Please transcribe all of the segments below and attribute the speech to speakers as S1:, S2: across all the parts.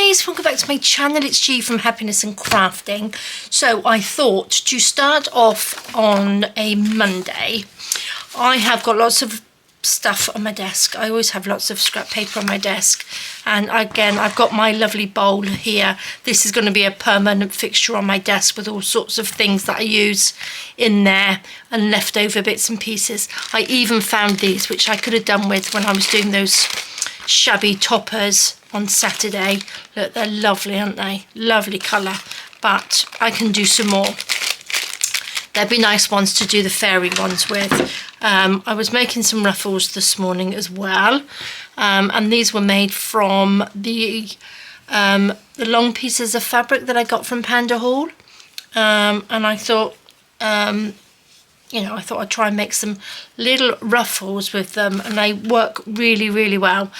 S1: guys, welcome back to my channel. It's G from Happiness and Crafting. So I thought to start off on a Monday, I have got lots of stuff on my desk. I always have lots of scrap paper on my desk, and again I've got my lovely bowl here. This is going to be a permanent fixture on my desk with all sorts of things that I use in there and leftover bits and pieces. I even found these, which I could have done with when I was doing those shabby toppers on Saturday. Look, they're lovely, aren't they? Lovely colour, but I can do some more. They'd be nice ones to do the fairy ones with. I was making some ruffles this morning as well, and these were made from the long pieces of fabric that I got from Panda Hall, and I thought, you know, I thought I'd try and make some little ruffles with them, and they work really, really well.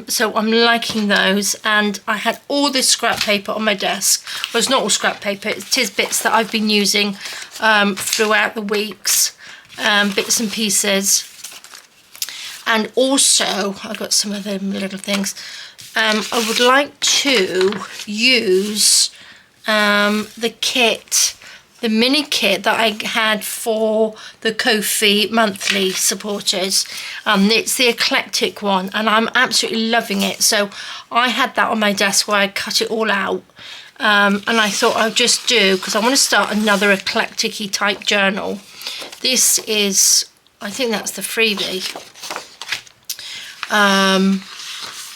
S1: So I'm liking those, and I had all this scrap paper on my desk. Well, it's not all scrap paper, it is bits that I've been using throughout the weeks, bits and pieces. And also I've got some of them little things. I would like to use the kit, the mini kit that I had for the Ko-fi monthly supporters. It's the eclectic one, and I'm absolutely loving it. So I had that on my desk where I cut it all out, and I thought I'll just do, because I want to start another eclectic-y type journal. This is, I think that's the freebie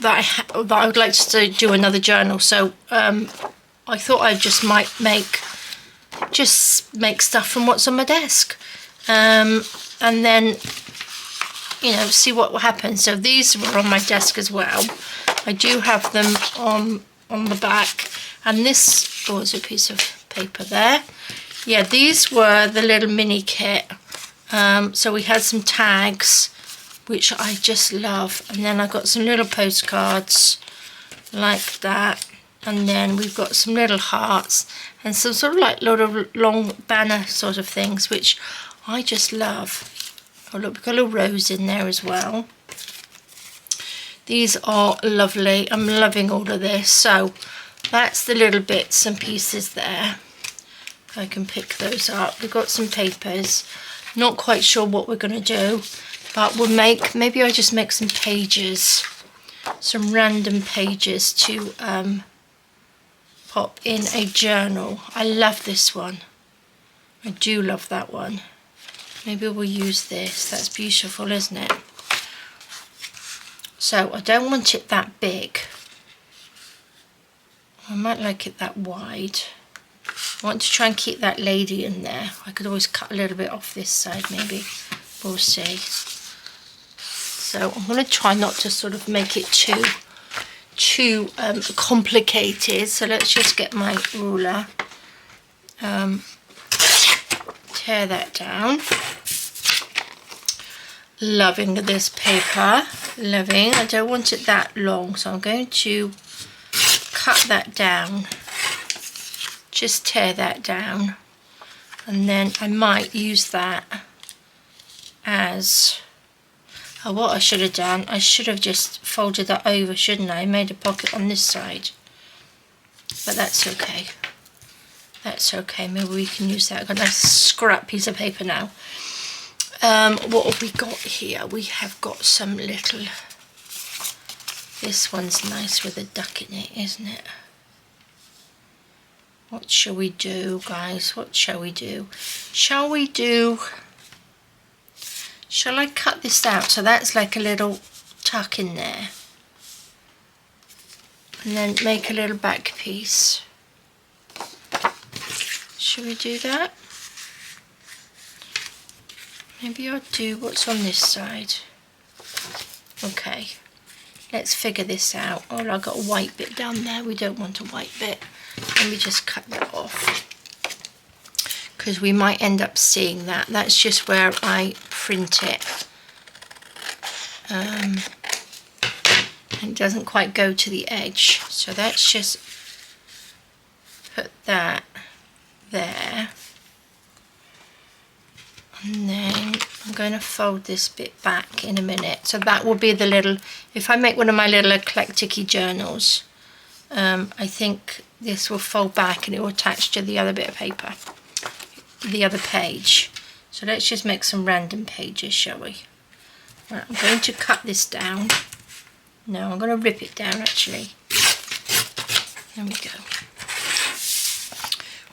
S1: that I would like to do another journal. So I thought I just might make stuff from what's on my desk, and then, you know, see what will happen. So these were on my desk as well. I do have them on the back, and this was a piece of paper there. Yeah, these were the little mini kit. So we had some tags, which I just love, and then I got some little postcards like that. And then we've got some little hearts and some sort of like little long banner sort of things, which I just love. Oh look, we've got a little rose in there as well. These are lovely. I'm loving all of this. So that's the little bits and pieces there. I can pick those up. We've got some papers. Not quite sure what we're going to do, but we'll make, maybe I just make some pages, some random pages to pop in a journal. I love this one. I do love that one. Maybe we'll use this. That's beautiful, isn't it? So I don't want it that big. I might like it that wide. I want to try and keep that lady in there. I could always cut a little bit off this side maybe. We'll see. So I'm going to try not to sort of make it too complicated. So let's just get my ruler, tear that down. Loving this paper, loving. I don't want it that long, so I'm going to cut that down, just tear that down, and then I might use that as, oh, what I should have done, I should have just folded that over, shouldn't I? Made a pocket on this side, but that's okay. That's okay, maybe we can use that. I've got a nice scrap piece of paper now. What have we got here? We have got some little, this one's nice with a duck in it, isn't it? What shall we do, guys? What shall we do? Shall I cut this out so that's like a little tuck in there, and then make a little back piece? Should we do that? Maybe I'll do what's on this side. Okay, let's figure this out. Oh, I've got a white bit down there. We don't want a white bit. Let me just cut that off, because we might end up seeing that. That's just where I print it. It doesn't quite go to the edge, so let's just put that there. And then I'm going to fold this bit back in a minute. So that will be the little, if I make one of my little eclectic-y journals, I think this will fold back and it will attach to the other bit of paper, the other page. So let's just make some random pages, shall we? Right, I'm going to cut this down. No, I'm going to rip it down actually. There we go.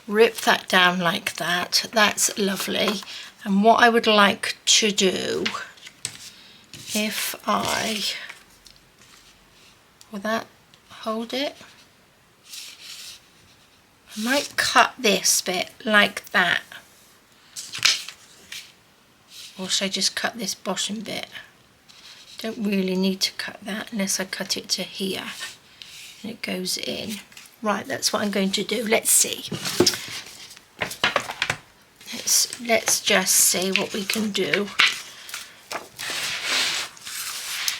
S1: Rip that down like that. That's lovely. And what I would like to do, if I, will that hold it? I might cut this bit like that. Or should I just cut this bottom bit? Don't really need to cut that unless I cut it to here and it goes in. Right, that's what I'm going to do. Let's see. Let's just see what we can do.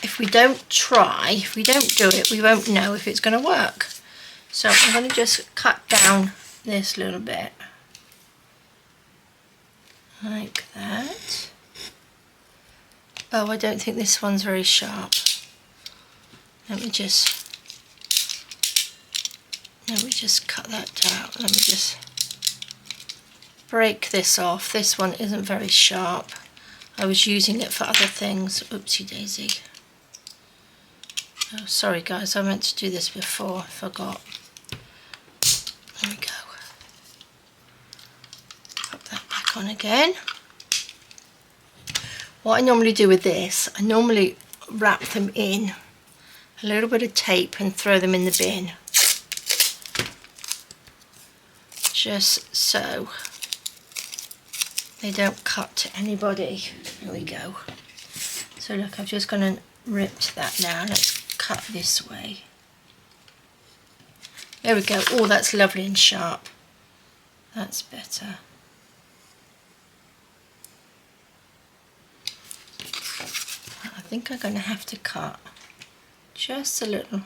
S1: If we don't try, if we don't do it, we won't know if it's going to work. So I'm going to just cut down this little bit. Like that. Oh, I don't think this one's very sharp. Let me just cut that out. Let me just break this off. This one isn't very sharp. I was using it for other things. Oopsie daisy. Oh, sorry guys, I meant to do this before. I forgot. There we go. Pop that back on again. What I normally do with this, I normally wrap them in a little bit of tape and throw them in the bin. Just so they don't cut to anybody. There we go. So look, I've just gone and ripped that now. Let's cut this way. There we go. Oh, that's lovely and sharp. That's better. I think I'm going to have to cut just a little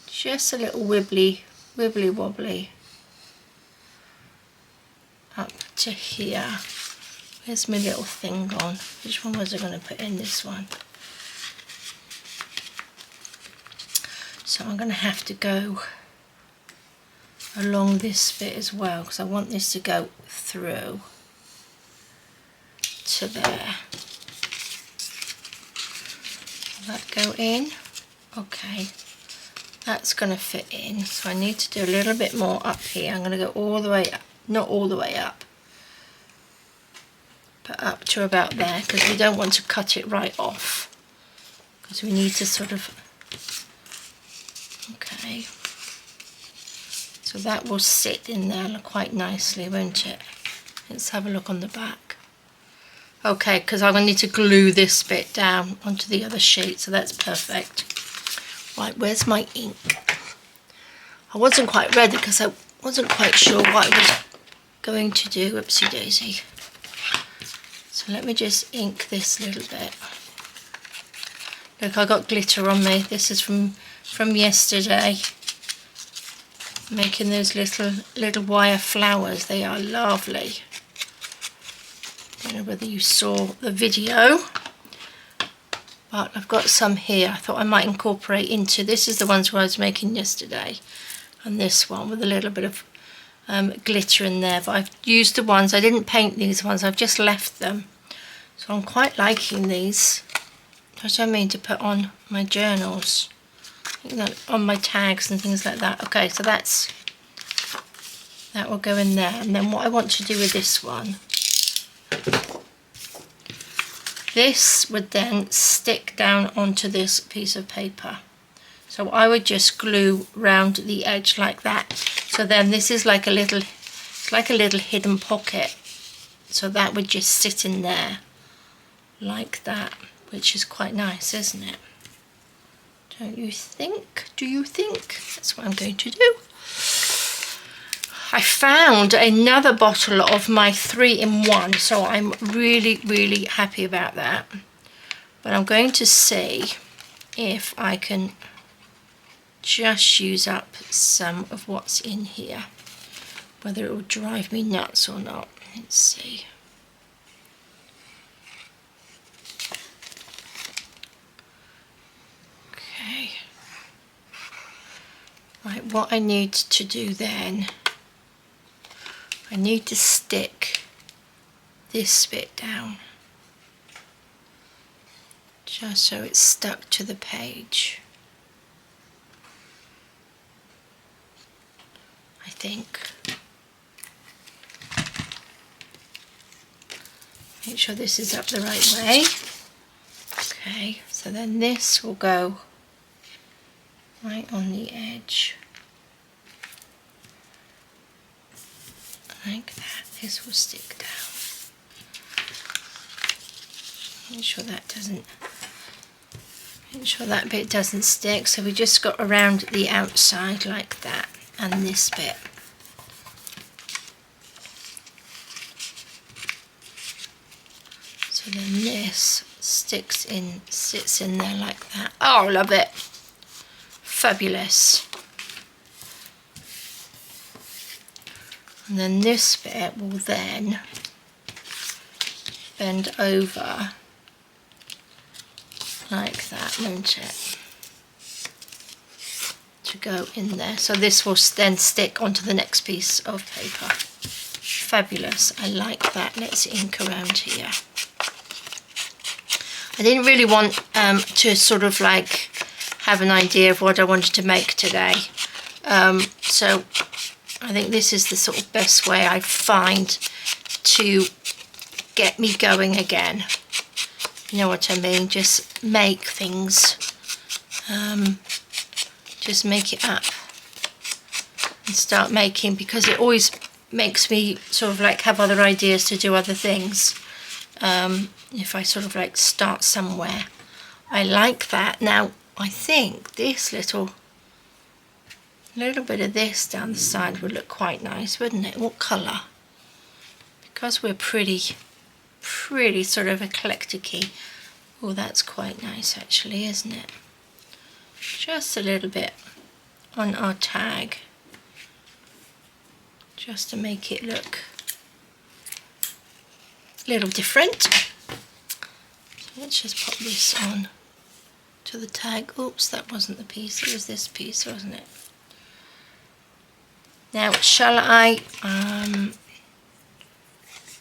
S1: wibbly wobbly up to here. Where's my little thing gone? Which one was I going to put in? This one. So I'm going to have to go along this bit as well because I want this to go through to there. Will that go in? Okay, that's going to fit in. So I need to do a little bit more up here. I'm going to go all the way up, not all the way up, but up to about there because we don't want to cut it right off because we need to sort of, okay, so that will sit in there quite nicely, won't it? Let's have a look on the back. Okay, because I'm going to need to glue this bit down onto the other sheet, so that's perfect. Right, where's my ink? I wasn't quite ready because I wasn't quite sure what I was going to do. Oopsie daisy. So let me just ink this little bit. Look, I got glitter on me. This is from yesterday. Making those little wire flowers. They are lovely. I don't know whether you saw the video, but I've got some here. I thought I might incorporate into, this is the ones where I was making yesterday, and this one with a little bit of glitter in there, but I've used the ones, I didn't paint these ones, I've just left them. So I'm quite liking these. That's what I mean, to put on my journals, on my tags and things like that. Okay, so that will go in there. And then what I want to do with this one, this would then stick down onto this piece of paper. So I would just glue round the edge like that. So then this is like a little, it's like a little hidden pocket. So that would just sit in there like that, which is quite nice, isn't it? Don't you think? Do you think? That's what I'm going to do. I found another bottle of my 3-in-1, so I'm really happy about that. But I'm going to see if I can just use up some of what's in here, whether it will drive me nuts or not. Let's see. Okay. what I need to do then, I need to stick this bit down, just so it's stuck to the page, I think. Make sure this is up the right way. Okay, so then this will go right on the edge, like that. This will stick down. Make sure that bit doesn't stick. So we just got around the outside like that, and this bit. So then this sits in there like that. Oh, I love it. Fabulous. And then this bit will then bend over like that, won't it? To go in there. So this will then stick onto the next piece of paper. Fabulous. I like that. Let's ink around here. I didn't really want to sort of like have an idea of what I wanted to make today. So I think this is the sort of best way I find to get me going again. You know what I mean? Just make things. Just make it up and start making, because it always makes me sort of like have other ideas to do other things. If I sort of like start somewhere. I like that. Now I think this little bit of this down the side would look quite nice, wouldn't it? What colour? Because we're pretty sort of eclectic-y. Oh, that's quite nice actually, isn't it? Just a little bit on our tag, just to make it look a little different. So let's just pop this on to the tag. Oops, that wasn't the piece, it was this piece, wasn't it? Now, shall I,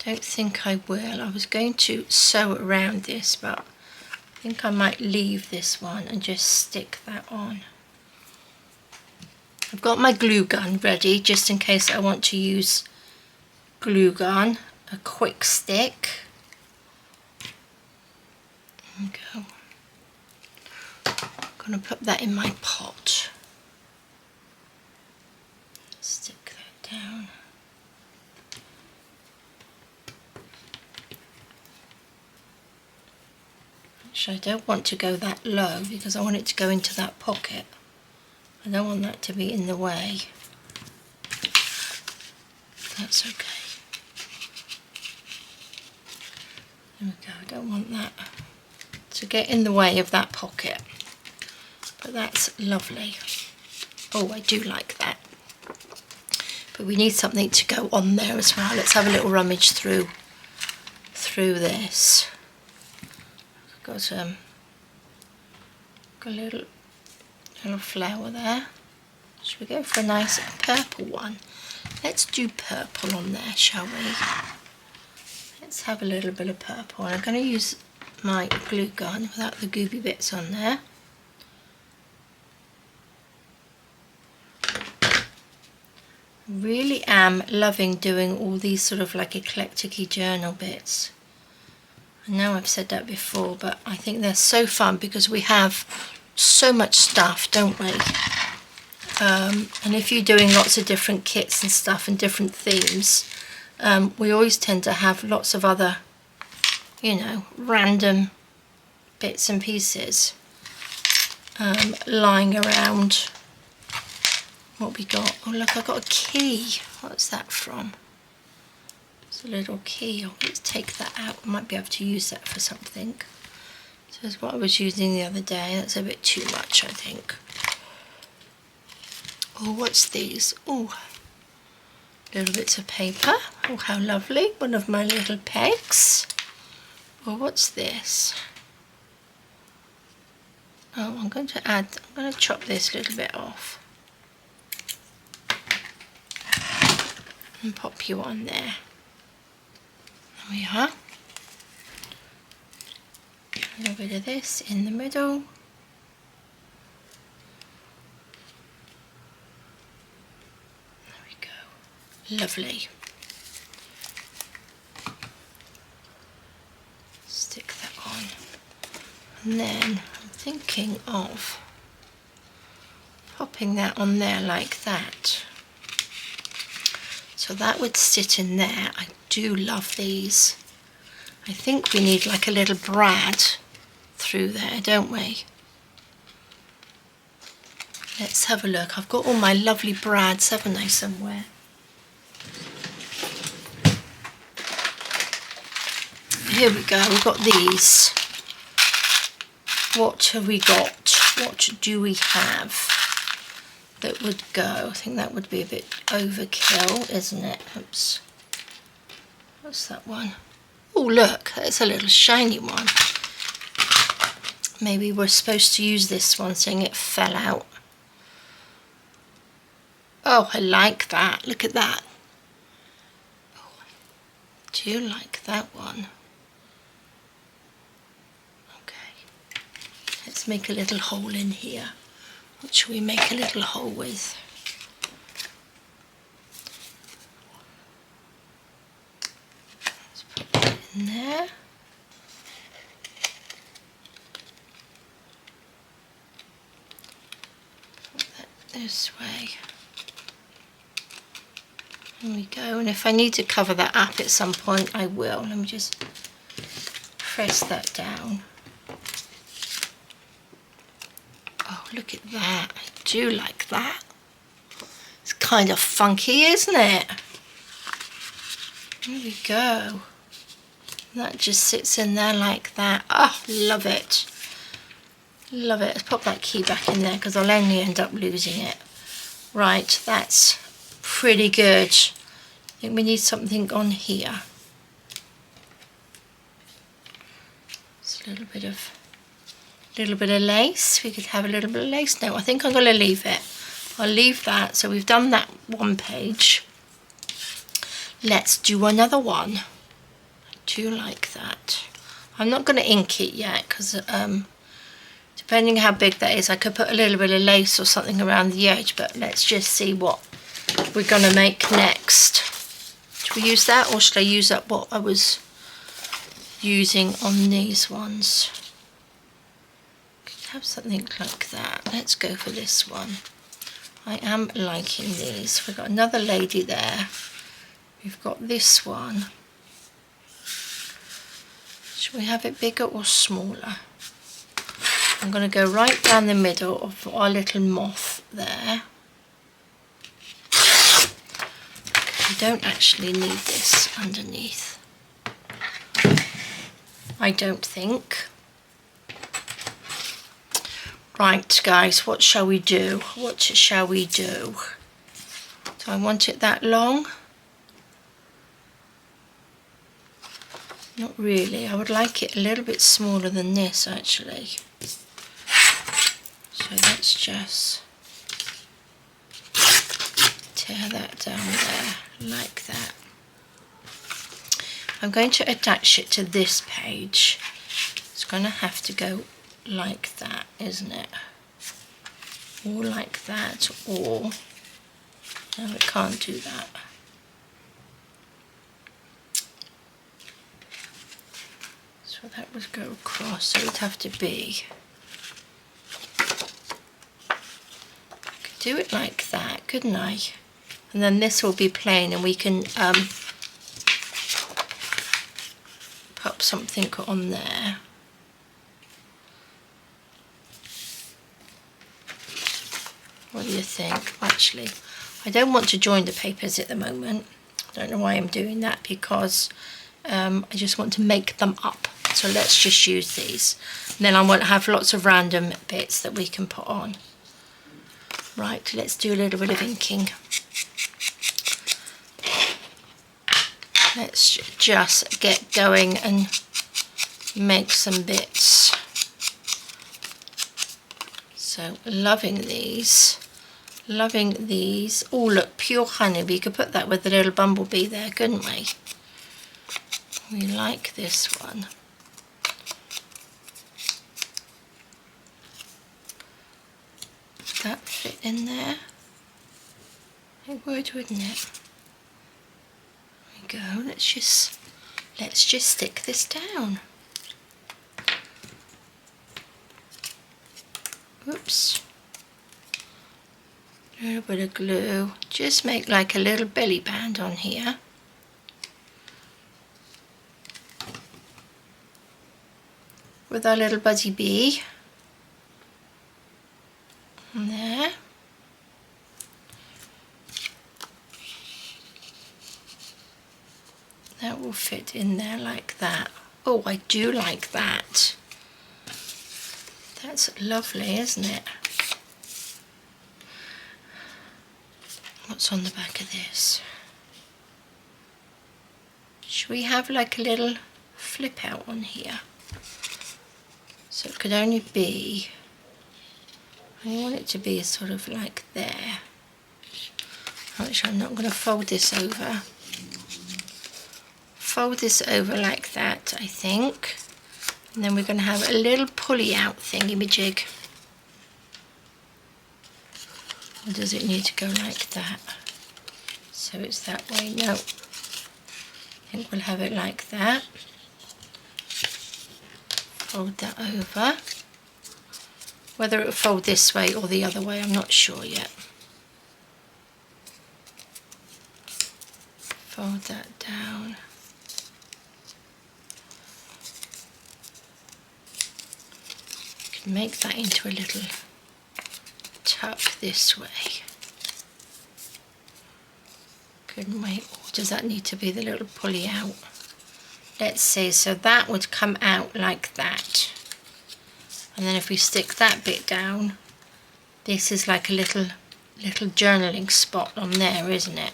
S1: don't think I will. I was going to sew around this, but I think I might leave this one and just stick that on. I've got my glue gun ready, just in case I want to use glue gun, a quick stick. There we go. I'm going to put that in my pot. Stick that down. Actually, I don't want to go that low because I want it to go into that pocket. I don't want that to be in the way. That's okay. There we go. I don't want that to get in the way of that pocket. But that's lovely. Oh, I do like that. But we need something to go on there as well. Let's have a little rummage through this. I've got a little flower there. Should we go for a nice purple one? Let's do purple on there, shall we? Let's have a little bit of purple. And I'm going to use my glue gun without the gooby bits on there. Really am loving doing all these sort of like eclectic-y journal bits. I know I've said that before, but I think they're so fun because we have so much stuff, don't we? And if you're doing lots of different kits and stuff and different themes, we always tend to have lots of other, you know, random bits and pieces lying around. What we got? Oh look, I got a key. What's that from? It's a little key. Oh, let's take that out. I might be able to use that for something. So that's what I was using the other day. That's a bit too much, I think. Oh, what's these? Oh, little bits of paper. Oh, how lovely. One of my little pegs. Oh, what's this? Oh, I'm going to chop this little bit off. and pop you on there. There we are. A little bit of this in the middle. There we go. Lovely. Stick that on. And then I'm thinking of popping that on there like that. So that would sit in there. I do love these. I think we need like a little brad through there, don't we? Let's have a look. I've got all my lovely brads, haven't I, somewhere? Here we go, we've got these. What have we got? What do we have that would go? I think that would be a bit overkill, isn't it? Oops. What's that one? Oh, look, that's a little shiny one. Maybe we're supposed to use this one, seeing it fell out. Oh, I like that. Look at that. Oh, I do like that one. Okay. Let's make a little hole in here. What shall we make a little hole with? Let's put that in there. This way. There we go, and if I need to cover that up at some point, I will. Let me just press that down. Oh, look at that. I do like that. It's kind of funky, isn't it? There we go. That just sits in there like that. Oh, love it. Love it. Let's pop that key back in there because I'll only end up losing it. Right, that's pretty good. I think we need something on here. Just a little bit of lace. We could have a little bit of lace. No, I think I'm going to leave it. I'll leave that. So we've done that one page. Let's do another one. I do like that. I'm not going to ink it yet because depending how big that is, I could put a little bit of lace or something around the edge, but let's just see what we're going to make next. Should we use that, or should I use up what I was using on these ones? Could have something like that. Let's go for this one. I am liking these. We've got another lady there. We've got this one. Should we have it bigger or smaller? I'm going to go right down the middle of our little moth there. We don't actually need this underneath, I don't think. Right, guys, what shall we do? What shall we do? Do I want it that long? Not really. I would like it a little bit smaller than this, actually. So let's just tear that down there like that. I'm going to attach it to this page. It's going to have to go like that, isn't it? Or like that, or no, it can't do that. So that would go across, so it would have to be. Do it like that, couldn't I? And then this will be plain, and we can pop something on there. What do you think? Actually, I don't want to join the papers at the moment. I don't know why I'm doing that, because I just want to make them up. So let's just use these. And then I want to have lots of random bits that we can put on. Right, let's do a little bit of inking. Let's just get going and make some bits. So loving these, Loving these. Oh look, pure honey. We could put that with the little bumblebee there, couldn't we? We like this one. Would that fit in there? It would, wouldn't it? There we go. Let's just stick this down. Oops. A little bit of glue. Just make like a little belly band on here. With our little buzzy bee. And there. That will fit in there like that. Oh, I do like that. That's lovely, isn't it? What's on the back of this? Should we have like a little flip out on here? So it could only be, I want it to be sort of like there. Actually, I'm not going to fold this over. Fold this over like that, I think. And then we're going to have a little pulley out thingy-majig. Or does it need to go like that? So it's that way? No. I think we'll have it like that. Fold that over. Whether it will fold this way or the other way, I'm not sure yet. Fold that down. You can make that into a little tuck this way. Couldn't we? Or does that need to be the little pulley out? Let's see, so that would come out like that. And then if we stick that bit down, this is like a little journaling spot on there, isn't it?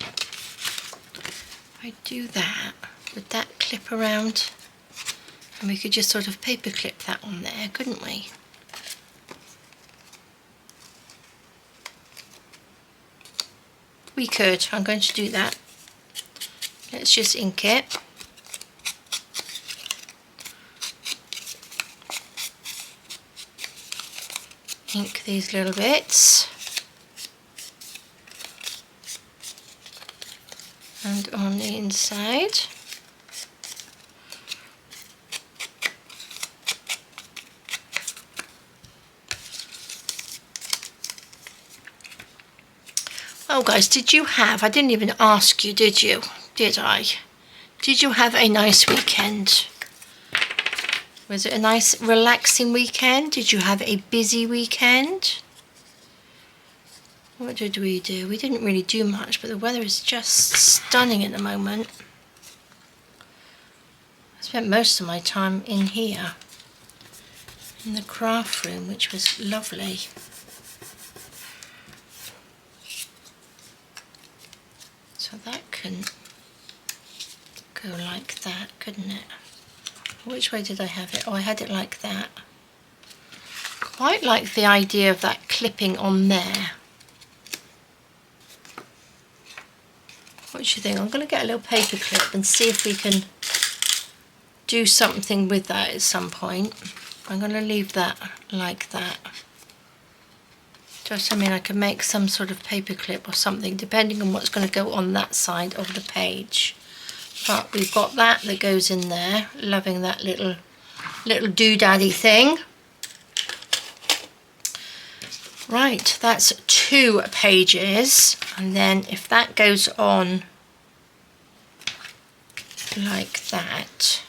S1: If I do that, would that clip around? And we could just sort of paper clip that on there, couldn't we? We could. I'm going to do that. Let's just ink it. Ink these little bits. And on the inside. Oh guys, did you have, I didn't even ask you, did you? Did I? Did you have a nice weekend? Was it a nice relaxing weekend? Did you have a busy weekend? What did we do? We didn't really do much, but the weather is just stunning at the moment. I spent most of my time in here, in the craft room, which was lovely. So that can go like that, couldn't it? Which way did I have it? Oh, I had it like that. Quite like the idea of that clipping on there. What do you think? I'm going to get a little paper clip and see if we can do something with that at some point. I'm going to leave that like that. Just, I mean, I can make some sort of paper clip or something depending on what's going to go on that side of the page. But we've got that goes in there. Loving that little doodaddy thing. Right, that's 2 pages. And then if that goes on like that.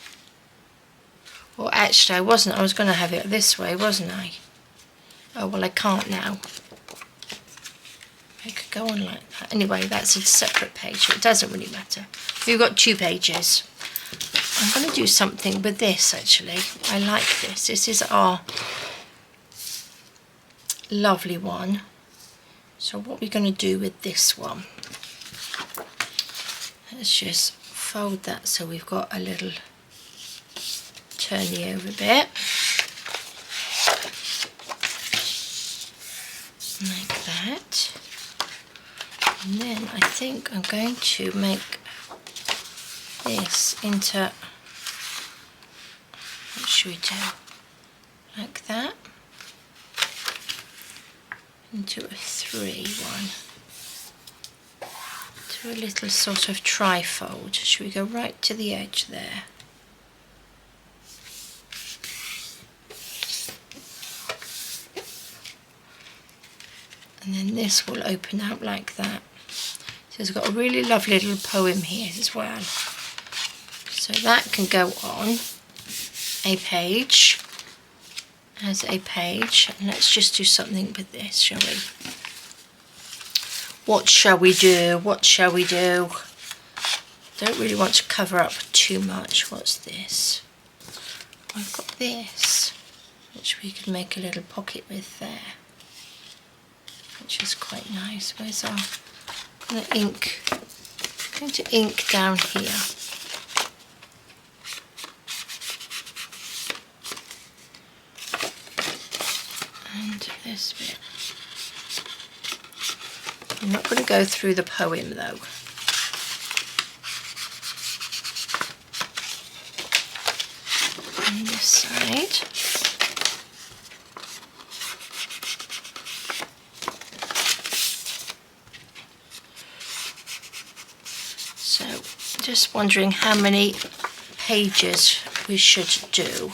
S1: Well, actually, I wasn't. I was going to have it this way, wasn't I? Oh, well, I can't now. It could go on like that. Anyway, that's a separate page, so it doesn't really matter. We've got 2 pages. I'm going to do something with this, actually. I like this. This is our lovely one. So what we're going to do with this one, let's just fold that so we've got a little turny over bit. think I'm going to make this into, what should we do, like that, into a 3 one, to a little sort of trifold. Should we go right to the edge there? And then this will open out like that. So it's got a really lovely little poem here as well. So that can go on a page, as a page. And let's just do something with this, shall we? What shall we do? What shall we do? Don't really want to cover up too much. What's this? I've got this, which we could make a little pocket with there, which is quite nice. Where's our ink? I'm going to ink down here. And this bit. I'm not going to go through the poem though. On this side. So, just wondering how many pages we should do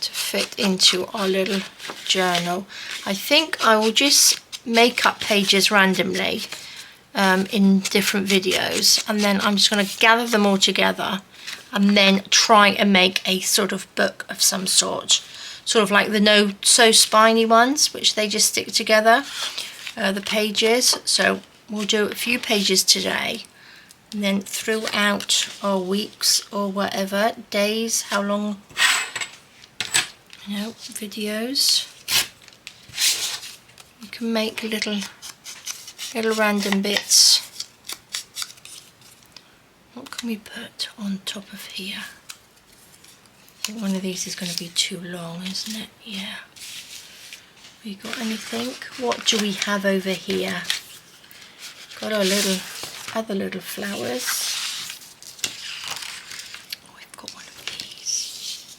S1: to fit into our little journal. I think I will just make up pages randomly in different videos, and then I'm just going to gather them all together and then try and make a sort of book of some sort of like the No So Spiny ones, which they just stick together, the pages. So we'll do a few pages today, and then throughout our weeks or whatever, days, how long, you know, videos, you can make little random bits. What can we put on top of here? I think one of these is going to be too long, isn't it? Yeah. We got anything? What do we have over here? Got our other little flowers. Oh, we've got one of these.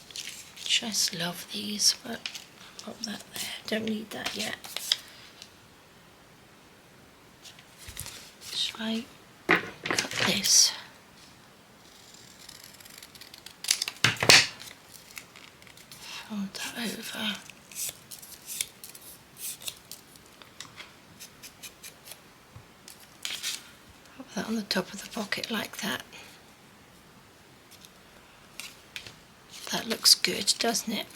S1: Just love these, but pop that there. Don't need that yet. Shall I cut this? Fold that over. Pop that on the top of the pocket like that. That looks good, doesn't it?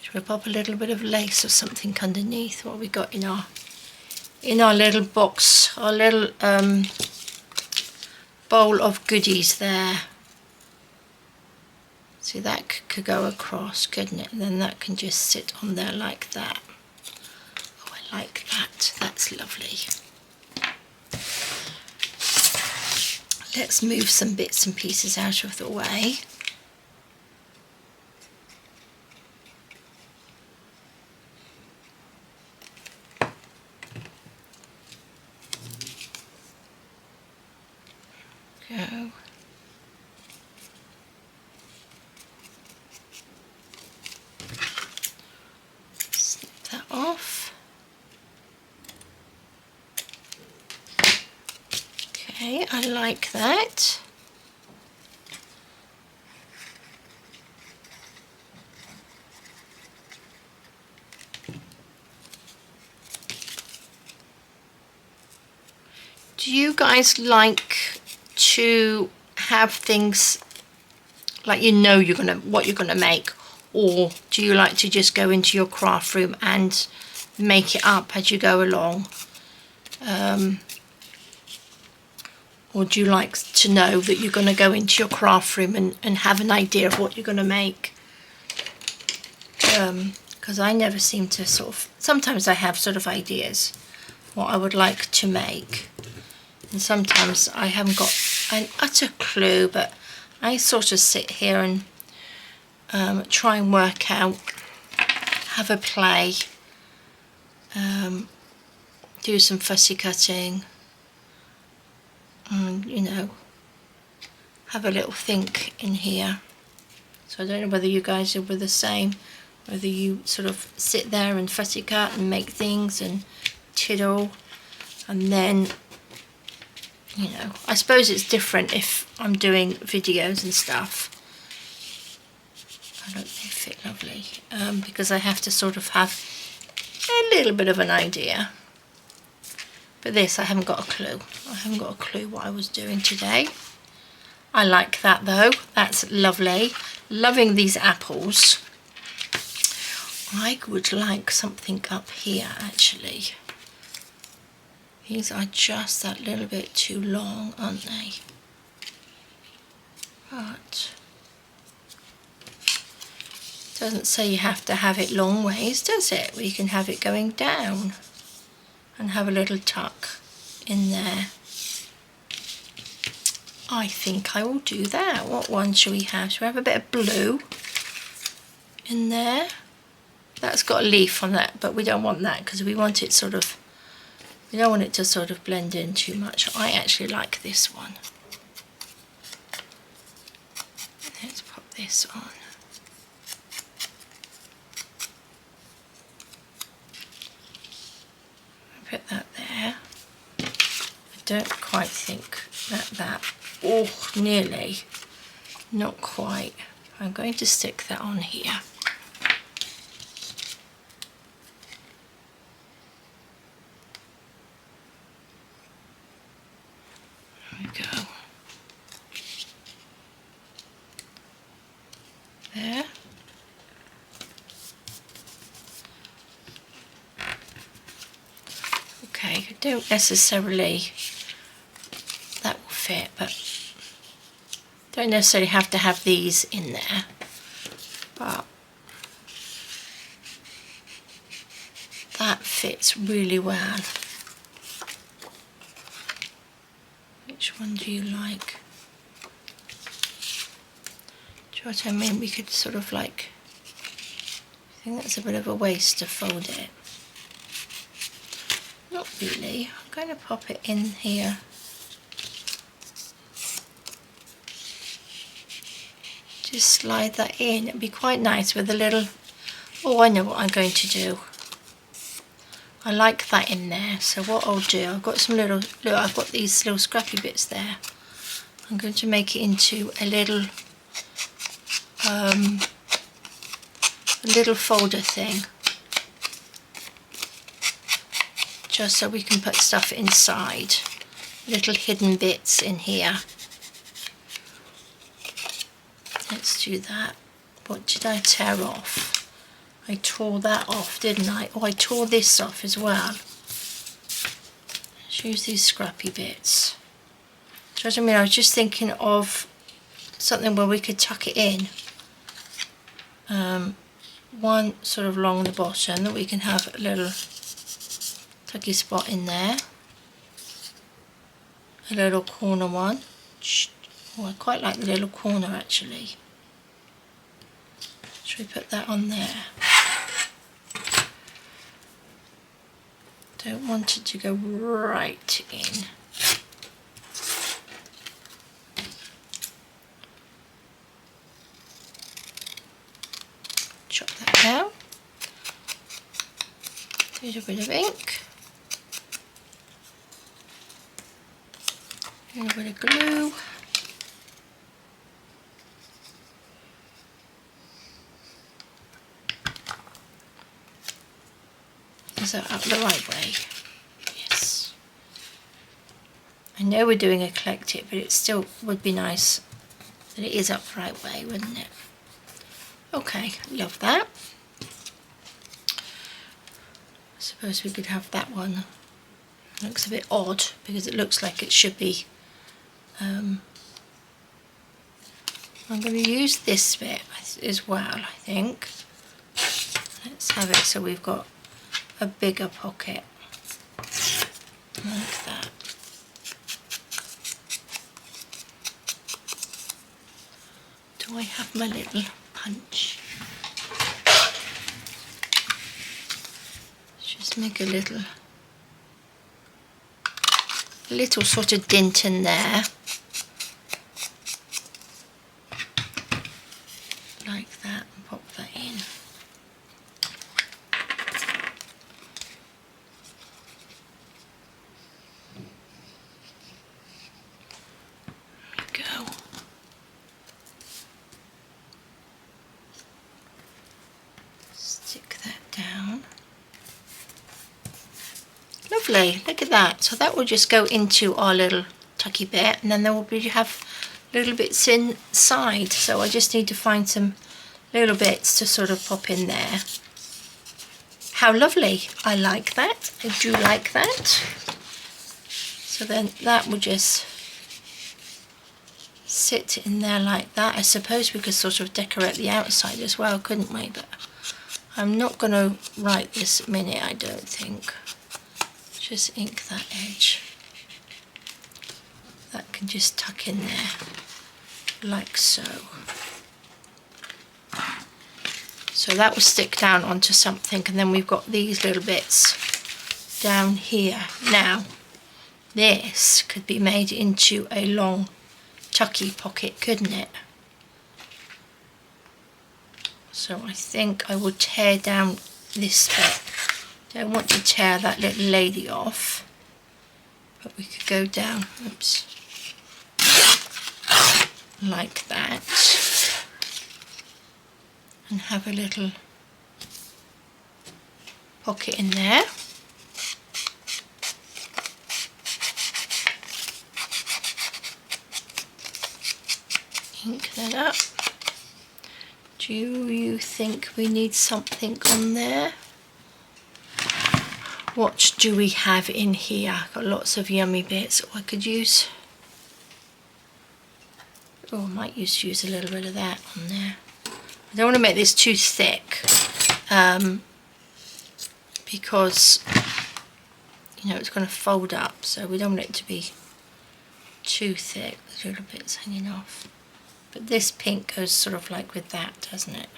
S1: Should we pop a little bit of lace or something underneath? What have we got in our little box, our little bowl of goodies there? See, that could go across, couldn't it? And then that can just sit on there like that. Oh, I like that. That's lovely. Let's move some bits and pieces out of the way. Go. Snip that off. Okay, I like that. Do you guys like to have things like what you're gonna make, or do you like to just go into your craft room and make it up as you go along? Or do you like to know that you're going to go into your craft room and have an idea of what you're going to make? Because I never seem to sometimes I have sort of ideas what I would like to make, and sometimes I haven't got an utter clue, but I sort of sit here and try and work out, have a play, do some fussy cutting and, you know, have a little think in here. So I don't know whether you guys are the same, whether you sort of sit there and fussy cut and make things and tiddle, and then, you know, I suppose it's different if I'm doing videos and stuff. I don't think they fit lovely, because I have to sort of have a little bit of an idea. But this, I haven't got a clue. I haven't got a clue what I was doing today. I like that though, that's lovely. Loving these apples. I would like something up here actually. These are just that little bit too long, aren't they? But it doesn't say you have to have it long ways, does it? We can have it going down and have a little tuck in there. I think I will do that. What one shall we have? Shall we have a bit of blue in there? That's got a leaf on that, but we don't want that because we want it sort of, we don't want it to sort of blend in too much. I actually like this one. Let's pop this on. Put that there. I don't quite think that, oh, nearly, not quite. I'm going to stick that on here. There we go. There. Okay, I don't necessarily, that will fit, but don't necessarily have to have these in there, but that fits really well. Which one do you like? Do you know what I mean? We could sort of like, I think that's a bit of a waste to fold it. Not really. I'm going to pop it in here. Just slide that in. It'd be quite nice with a little, oh, I know what I'm going to do. I like that in there. So what I'll do, I've got some little, look, I've got these little scrappy bits there. I'm going to make it into a little folder thing. Just so we can put stuff inside. Little hidden bits in here. Let's do that. What did I tear off? I tore that off, didn't I? Oh, I tore this off as well. Let's use these scrappy bits. Do you know what I mean? I was just thinking of something where we could tuck it in. One sort of along the bottom that we can have a little tucky spot in there. A little corner one. Oh, I quite like the little corner actually. Should we put that on there? Don't want it to go right in. Chop that down. A little bit of ink. A little bit of glue. Is that up the right way? Yes. I know we're doing eclectic, but it still would be nice that it is up the right way, wouldn't it? Okay, love that. I suppose we could have that one. It looks a bit odd because it looks like it should be. I'm going to use this bit as well, I think. Let's have it so we've got a bigger pocket like that. Do I have my little punch? Let's just make a little a little sort of dint in there. Like that, and pop that in. There we go. Stick that down. Lovely, look at that. So that will just go into our little tucky bit, and then there will be have little bits inside. So I just need to find some little bits to sort of pop in there. How lovely. I like that. I do like that. So then that will just sit in there like that. I suppose we could sort of decorate the outside as well, couldn't we? But I'm not going to write this minute, I don't think. Just ink that edge. That can just tuck in there, like so. So that will stick down onto something, and then we've got these little bits down here. Now, this could be made into a long tucky pocket, couldn't it? So I think I will tear down this bit. Don't want to tear that little lady off, but we could go down, oops, like that, and have a little pocket in there. Ink that up. Do you think we need something on there? What do we have in here? Got lots of yummy bits. Oh, I could use, oh, I might use a little bit of that on there. I don't want to make this too thick, because, you know, it's going to fold up, so we don't want it to be too thick. There's little bits hanging off. But this pink goes sort of like with that, doesn't it?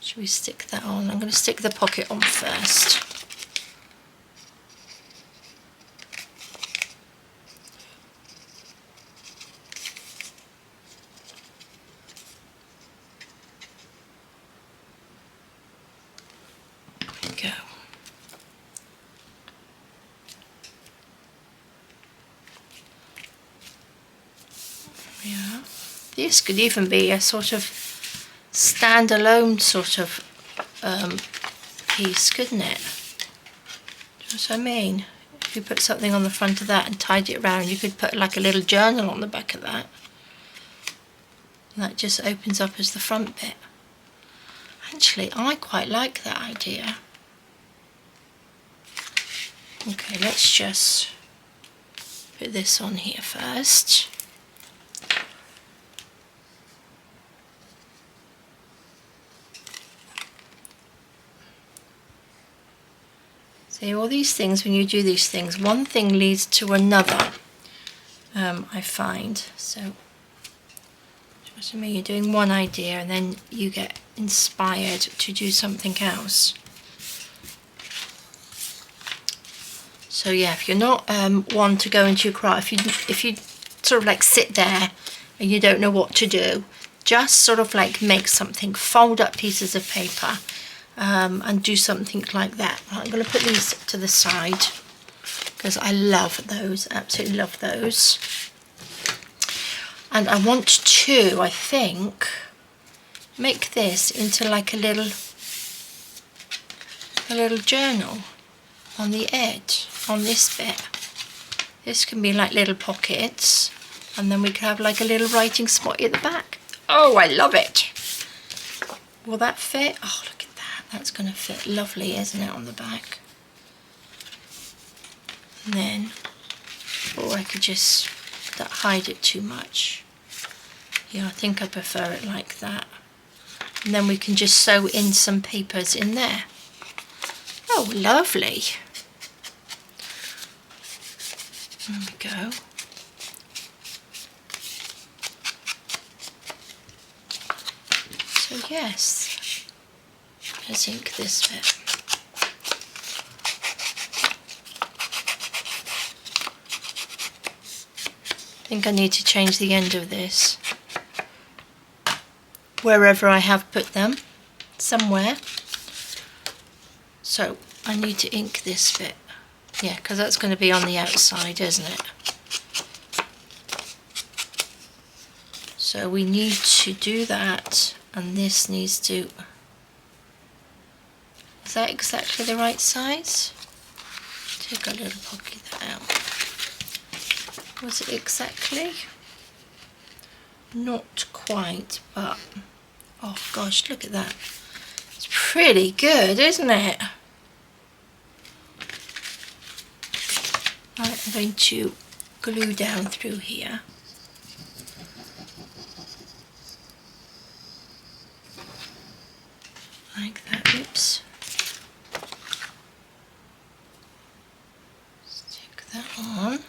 S1: Should we stick that on? I'm going to stick the pocket on first. Go. Yeah. This could even be a sort of standalone sort of piece, couldn't it? Do you know what I mean? If you put something on the front of that and tied it around, you could put like a little journal on the back of that. And that just opens up as the front bit. Actually, I quite like that idea. Okay, let's just put this on here first. See, all these things, when you do these things, one thing leads to another, I find. So, what I mean, you're doing one idea and then you get inspired to do something else. So yeah, if you're not one to go into your craft, if you sort of like sit there and you don't know what to do, just sort of like make something, fold up pieces of paper, and do something like that. I'm going to put these to the side because I love those, absolutely love those. And I want to, I think, make this into like a little journal on the edge, on this bit. This can be like little pockets, and then we can have like a little writing spot at the back. Oh, I love it. Will that fit? Oh, look at that. That's going to fit lovely, isn't it, on the back? And then, or I could just hide it too much. Yeah, I think I prefer it like that. And then we can just sew in some papers in there. Oh, lovely. There we go. So yes, let's ink this bit. think I need to change the end of this. Wherever I have put them, somewhere. So I need to ink this bit. Yeah, because that's going to be on the outside, isn't it? So we need to do that, and this needs to... Is that exactly the right size? Take a little pocket that out. Was it exactly? Not quite, but oh gosh, look at that. It's pretty good, isn't it? Right, I'm going to glue down through here. Like that, oops. Stick that on.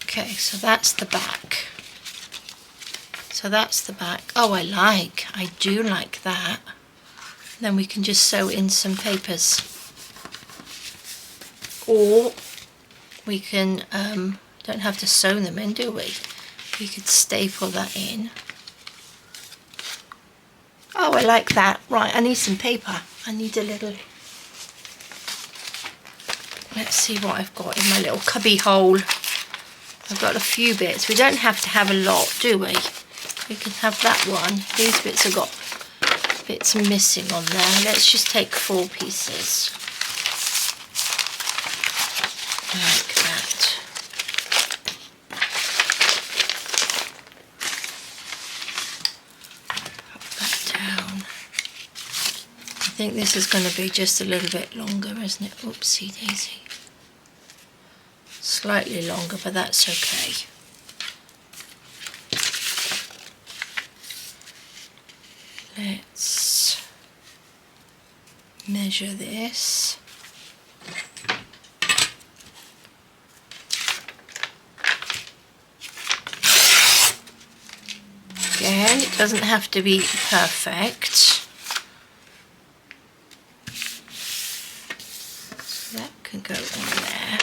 S1: Okay, so that's the back. So that's the back. Oh, I do like that. Then we can just sew in some papers. Or we can, don't have to sew them in, do we? We could staple that in. Oh, I like that. Right, I need some paper. I need a little... Let's see what I've got in my little cubby hole. I've got a few bits. We don't have to have a lot, do we? We can have that one. These bits have got bits missing on there. Let's just take 4 pieces. Like that. Pop that down. I think this is going to be just a little bit longer, isn't it? Oopsie daisy. Slightly longer, but that's okay. Let's measure this. Again, it doesn't have to be perfect. So that can go on there.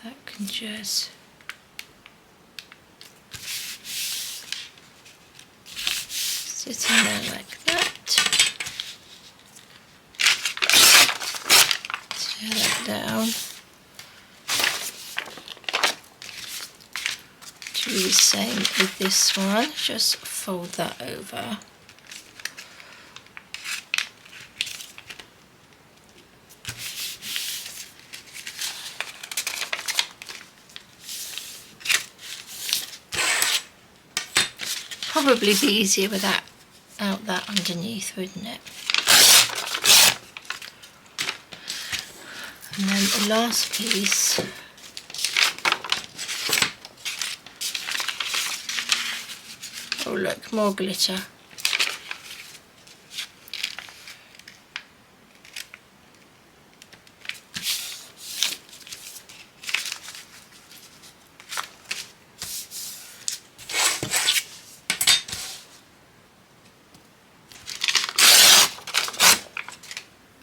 S1: That can just sit in there like that. Tear that down. Do the same with this one. Just fold that over. Probably be easier without that underneath, wouldn't it? And then the last piece, oh look, more glitter.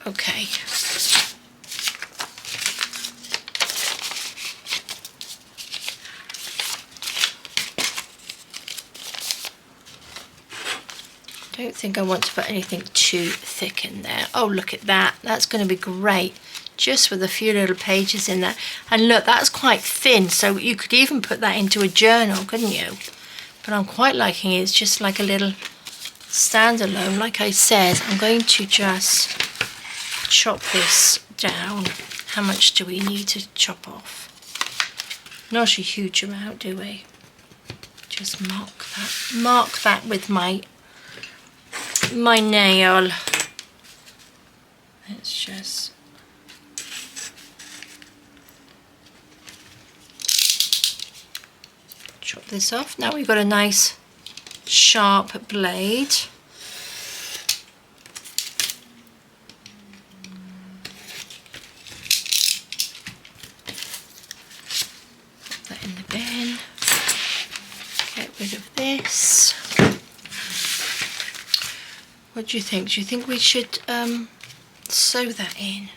S1: Okay. I don't think I want to put anything too thick in there. Oh, look at that. That's going to be great. Just with a few little pages in there. And look, that's quite thin, so you could even put that into a journal, couldn't you? But I'm quite liking it. It's just like a little standalone. Like I said, I'm going to just chop this down. How much do we need to chop off? Not a huge amount, do we? Just mark that with my nail. Let's just chop this off. Now we've got a nice sharp blade. this. What do you think? Do you think we should sew that in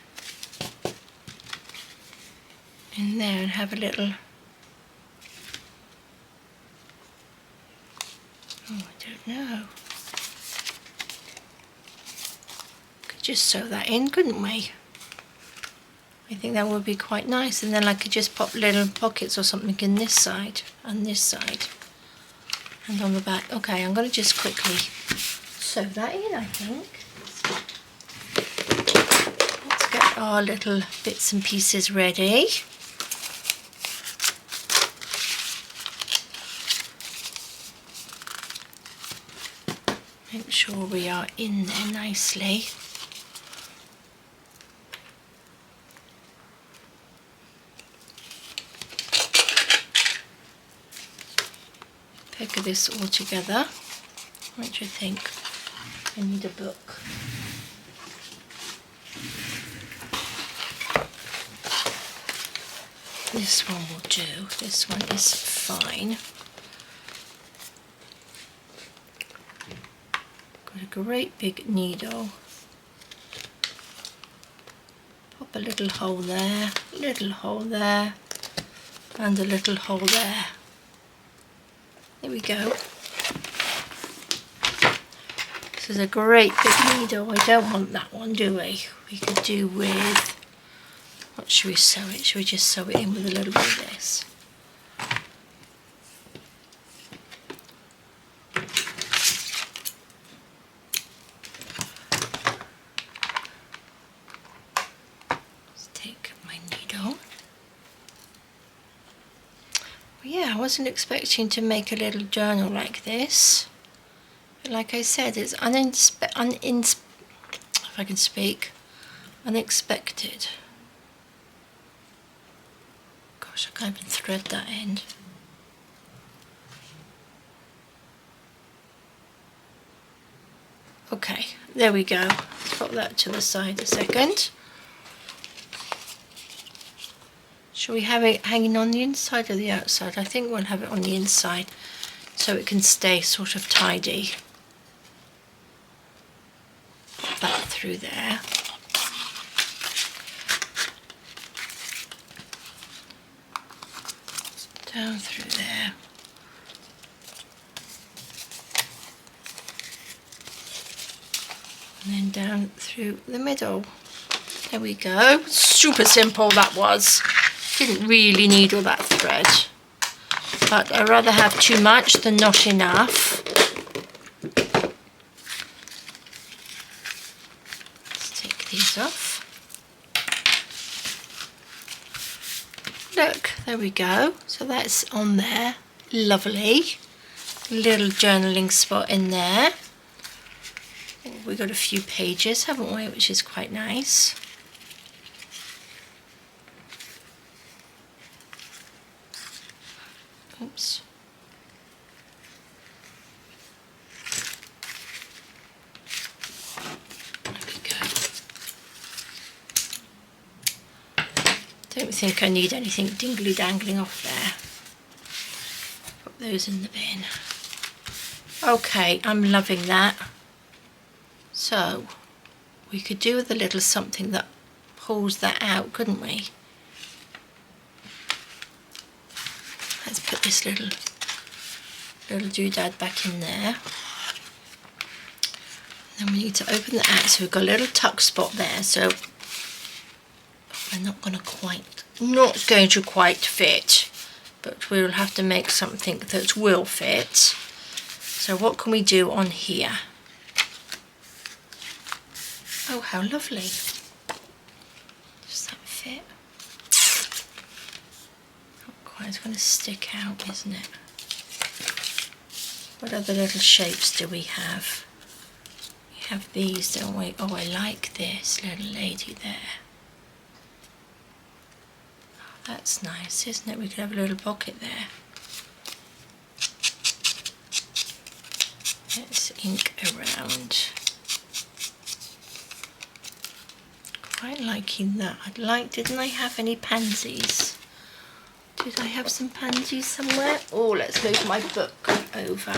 S1: there and have a little... Oh, I don't know. Could just sew that in, couldn't we? I think that would be quite nice, and then I could just pop little pockets or something in this side and this side and on the back. Okay, I'm going to just quickly sew that in, I think. Let's get our little bits and pieces ready. Make sure we are in there nicely. Picture this all together. What do you think? I need a book. This one will do. This one is fine. Got a great big needle. Pop a little hole there, little hole there, and a little hole there. There we go. This is a great big needle. I don't want that one, do we? We could do with, what should we sew it? Should we just sew it in with a little bit of this? Let's take my needle. Yeah, I wasn't expecting to make a little journal like this. But like I said, it's if I can speak, unexpected. Gosh, I can't even thread that end. Okay, there we go. Let's put that to the side a second. Shall we have it hanging on the inside or the outside? I think we'll have it on the inside so it can stay sort of tidy. Put that through there. Down through there. And then down through the middle. There we go. Super simple that was. Didn't really need all that thread, but I'd rather have too much than not enough. Let's take these off. Look, there we go. So that's on there. Lovely. Little journaling spot in there. We've got a few pages, haven't we, which is quite nice. Oops. There we go. Don't think I need anything dingly dangling off there. Put those in the bin. Okay, I'm loving that. So we could do with a little something that pulls that out, couldn't we? Let's put this little doodad back in there. And then we need to open that out, so we've got a little tuck spot there, so we're not going to quite fit, but we'll have to make something that will fit. So what can we do on here? Oh, how lovely. Does that fit? It's going to stick out, isn't it? What other little shapes do we have? We have these, don't we? Oh, I like this little lady there. Oh, that's nice, isn't it? We could have a little pocket there. Let's ink around. Quite liking that. Didn't I have any pansies? Did I have some pansies somewhere? Oh, let's move my book over.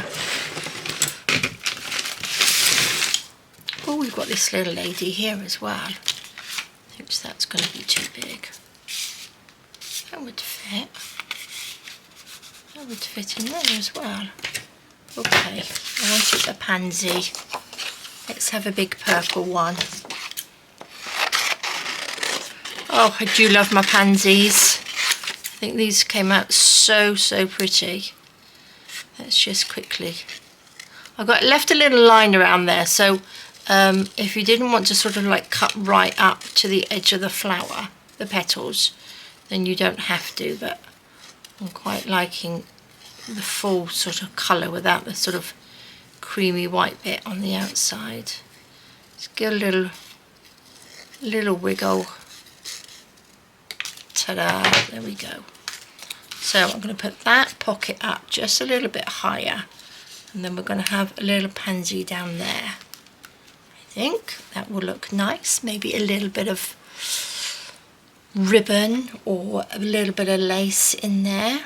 S1: Oh, we've got this little lady here as well. Oops, that's going to be too big. That would fit. That would fit in there as well. Okay, I wanted a pansy. Let's have a big purple one. Oh, I do love my pansies. I think these came out so pretty. Let's just quickly. I left a little line around there, so if you didn't want to sort of like cut right up to the edge of the flower, the petals, then you don't have to, but I'm quite liking the full sort of colour without the sort of creamy white bit on the outside. Just give a little wiggle. Ta-da, there we go. So I'm going to put that pocket up just a little bit higher, and then we're going to have a little pansy down there. I think that will look nice. Maybe a little bit of ribbon or a little bit of lace in there.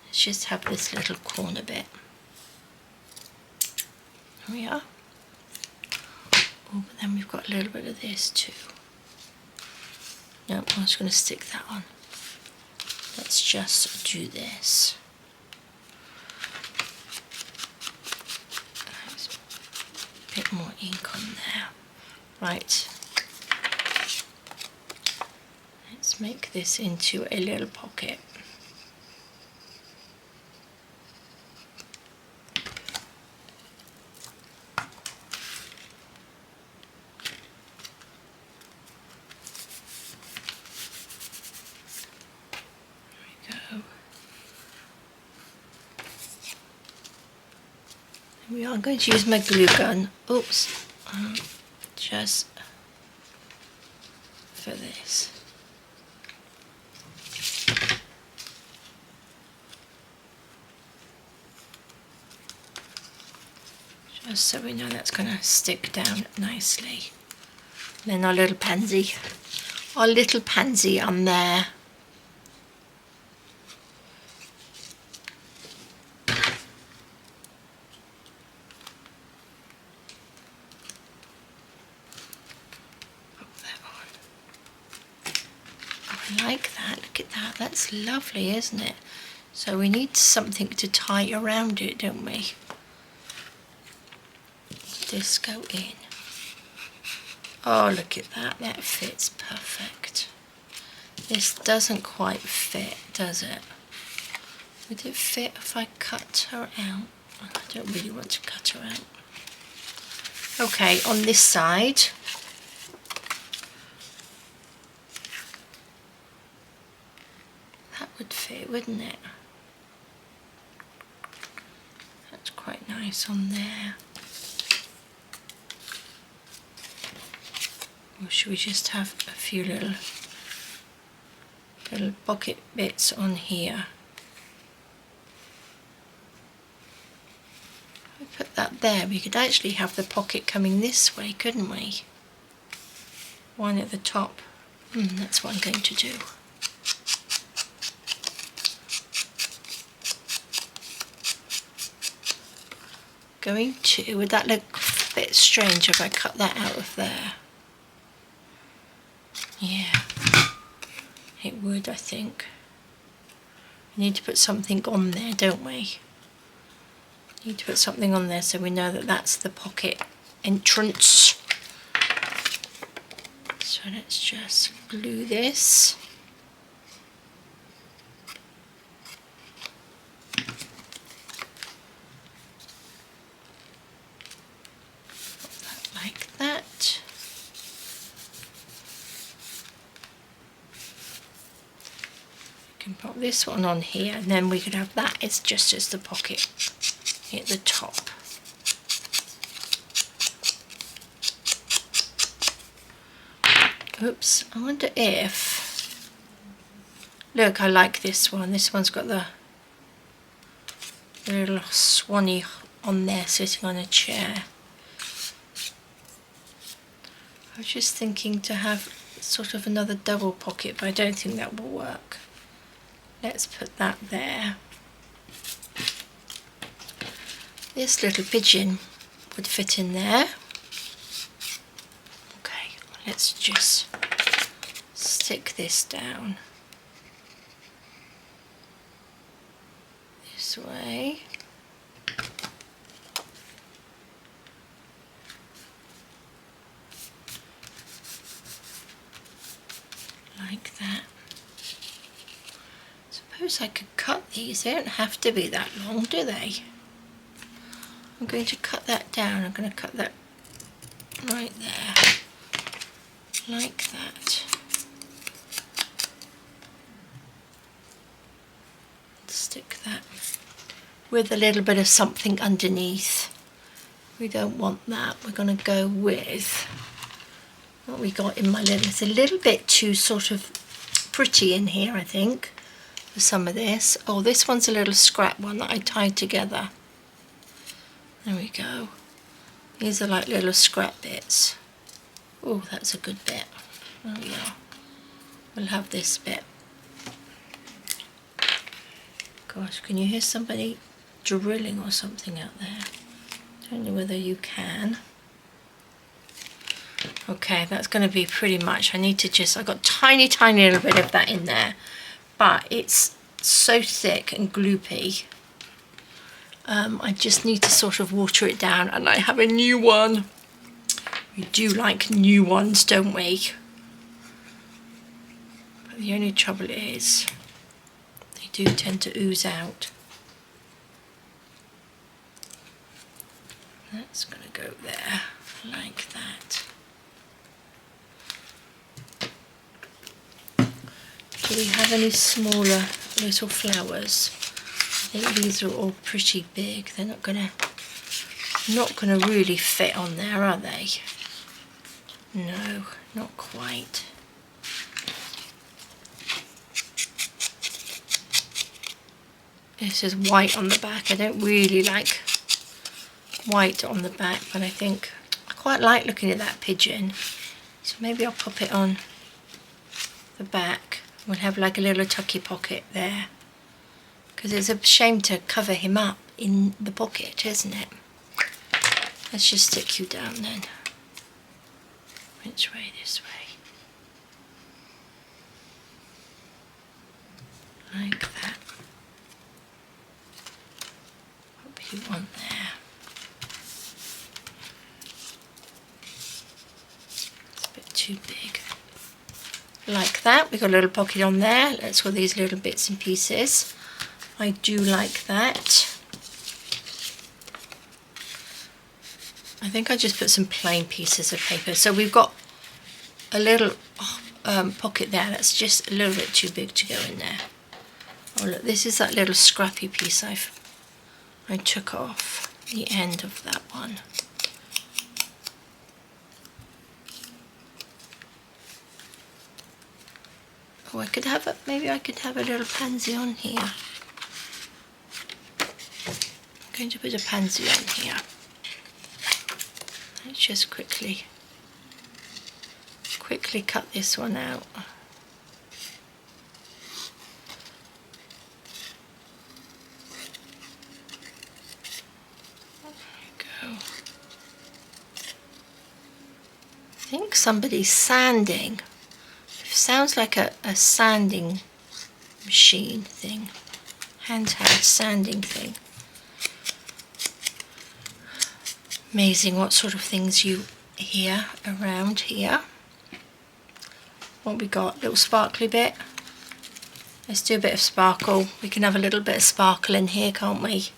S1: Let's just have this little corner bit. There we are. Oh, but then we've got a little bit of this too. No, I'm just going to stick that on. Let's just do this. A bit more ink on there. Right. Let's make this into a little pocket. We are going to use my glue gun, oops, just for this. Just so we know that's going to stick down nicely. And then our little pansy on there. I like that, look at that, that's lovely, isn't it? So we need something to tie around it, don't we? This go in. Oh, look at that, that fits perfect. This doesn't quite fit, does it? Would it fit if I cut her out? I don't really want to cut her out. Okay, on this side, that would fit, wouldn't it? That's quite nice on there. Or should we just have a few little pocket bits on here? If we put that there, we could actually have the pocket coming this way, couldn't we? One at the top. That's what I'm going to do. Would that look a bit strange if I cut that out of there? Yeah, it would, I think. We need to put something on there, don't we? Need to put something on there so we know that that's the pocket entrance. So let's just glue this. Like that. Can pop this one on here, and then we could have that. It's just as the pocket at the top. Oops, I wonder if, look, I like this one. This one's got the little swanny on there sitting on a chair. I was just thinking to have sort of another double pocket, but I don't think that will work. Let's put that there. This little pigeon would fit in there. Okay, let's just stick this down this way. Like that. Suppose I could cut these. They don't have to be that long, do they? I'm going to cut that down. I'm going to cut that right there, like that. Stick that with a little bit of something underneath. We don't want that. We're going to go with what we got in my little. It's a little bit too sort of pretty in here, I think, for some of this. Oh, this one's a little scrap one that I tied together. There we go. These are like little scrap bits. Oh, that's a good bit. There we go. We'll have this bit. Gosh, can you hear somebody drilling or something out there? Don't know whether you can. Okay, that's going to be pretty much. I need to just, I got tiny little bit of that in there, but it's so thick and gloopy. I just need to sort of water it down, and I have a new one. We do like new ones, don't we? But the only trouble is they do tend to ooze out. That's going to go there, like that. Do we have any smaller little flowers? I think these are all pretty big. They're not gonna really fit on there, are they? No, not quite. This is white on the back. I don't really like white on the back, but I think I quite like looking at that pigeon. So maybe I'll pop it on the back. We'll have like a little tucky pocket there, because it's a shame to cover him up in the pocket, isn't it? Let's just stick you down then. Which way? This way. Like that. What you want there. It's a bit too big. Like that. We've got a little pocket on there. Let's put these little bits and pieces. I do like that. I think I just put some plain pieces of paper. So we've got a little pocket there that's just a little bit too big to go in there. Oh look, this is that little scrappy piece I took off the end of that one. Oh, I could have a, maybe I could have a little pansy on here. I'm going to put a pansy on here. Let's just quickly cut this one out. There we go. I think somebody's sanding. It sounds like a sanding machine thing, handheld sanding thing. Amazing what sort of things you hear around here. What we got? Little sparkly bit. Let's do a bit of sparkle. We can have a little bit of sparkle in here, can't we?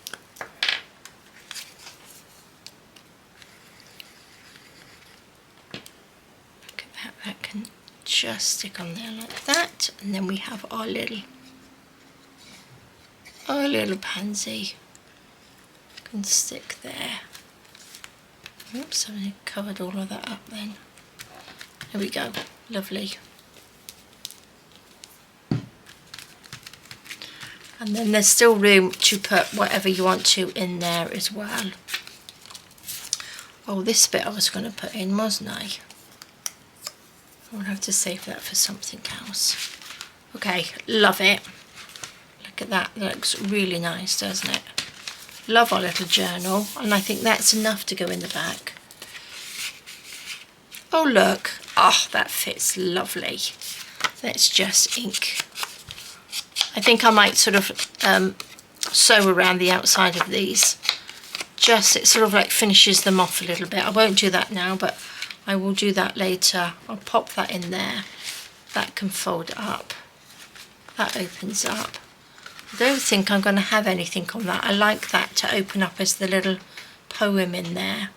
S1: Look at that. That can just stick on there like that. And then we have our little pansy. Can stick there. Oops, I covered all of that up then. There we go, lovely. And then there's still room to put whatever you want to in there as well. Oh, this bit I was going to put in, wasn't I? I'll have to save that for something else. Okay, love it. Look at that, that looks really nice, doesn't it? Love our little journal, and I think that's enough to go in the back. Oh look, oh that fits lovely. Let's just ink. I think I might sort of sew around the outside of these. Just, it sort of like finishes them off a little bit. I won't do that now, but I will do that later. I'll pop that in there. That can fold up. That opens up. I don't think I'm going to have anything on that. I like that to open up as the little poem in there.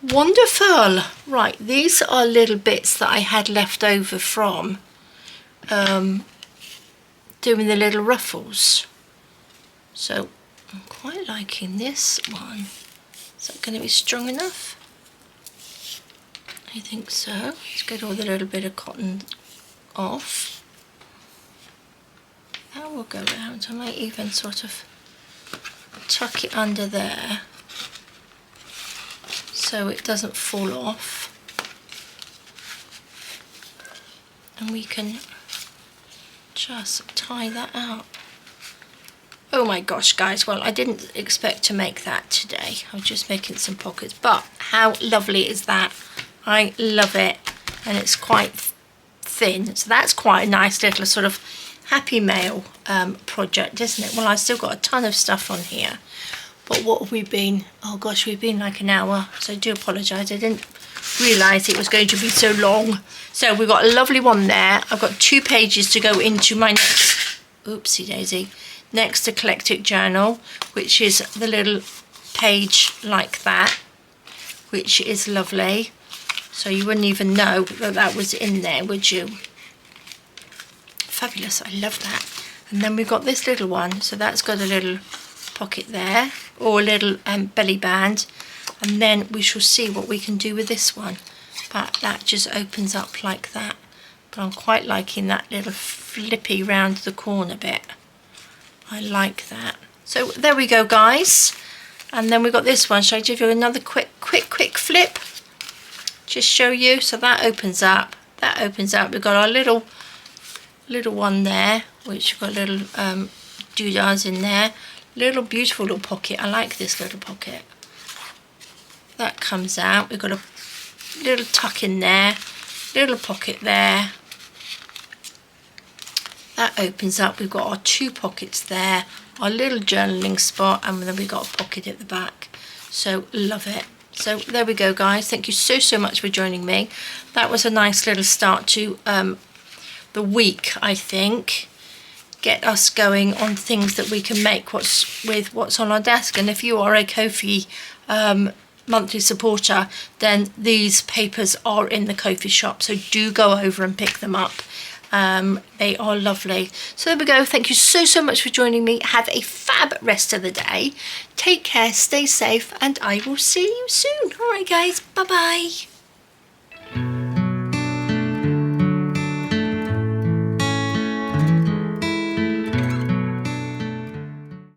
S1: Wonderful. Right, these are little bits that I had left over from doing the little ruffles. So I'm quite liking this one. Is that going to be strong enough? I think so. Let's get all the little bit of cotton off. That will go around. I might even sort of tuck it under there so it doesn't fall off. And we can just tie that up. Oh my gosh, guys, well, I didn't expect to make that today. I'm just making some pockets, but how lovely is that? I love it, and it's quite thin, so that's quite a nice little sort of happy mail project, isn't it? Well, I've still got a ton of stuff on here, but what have we been? Oh gosh, we've been like an hour, so I do apologise. I didn't realise it was going to be so long. So we've got a lovely one there. I've got 2 pages to go into my next, oopsie daisy, next eclectic journal, which is the little page like that, which is lovely. So you wouldn't even know that that was in there, would you? Fabulous, I love that. And then we've got this little one, so that's got a little pocket there, or a little belly band. And then we shall see what we can do with this one. But that just opens up like that. But I'm quite liking that little flippy round the corner bit. I like that. So there we go, guys. And then we've got this one. Shall I give you another quick flip? Just show you. So that opens up. That opens up. We've got our little one there, which we've got little doodads in there. Little beautiful little pocket. I like this little pocket. That comes out. We've got a little tuck in there. Little pocket there. That opens up. We've got our 2 pockets there. Our little journaling spot, and then we've got a pocket at the back. So love it. So there we go, guys. Thank you so much for joining me. That was a nice little start to the week, I think. Get us going on things that we can make with what's on our desk. And if you are a Ko-fi monthly supporter, then these papers are in the Ko-fi shop, so do go over and pick them up. They are lovely. So there we go. Thank you so much for joining me. Have a fab rest of the day. Take care, stay safe, and I will see you soon. All right, guys. Bye-bye.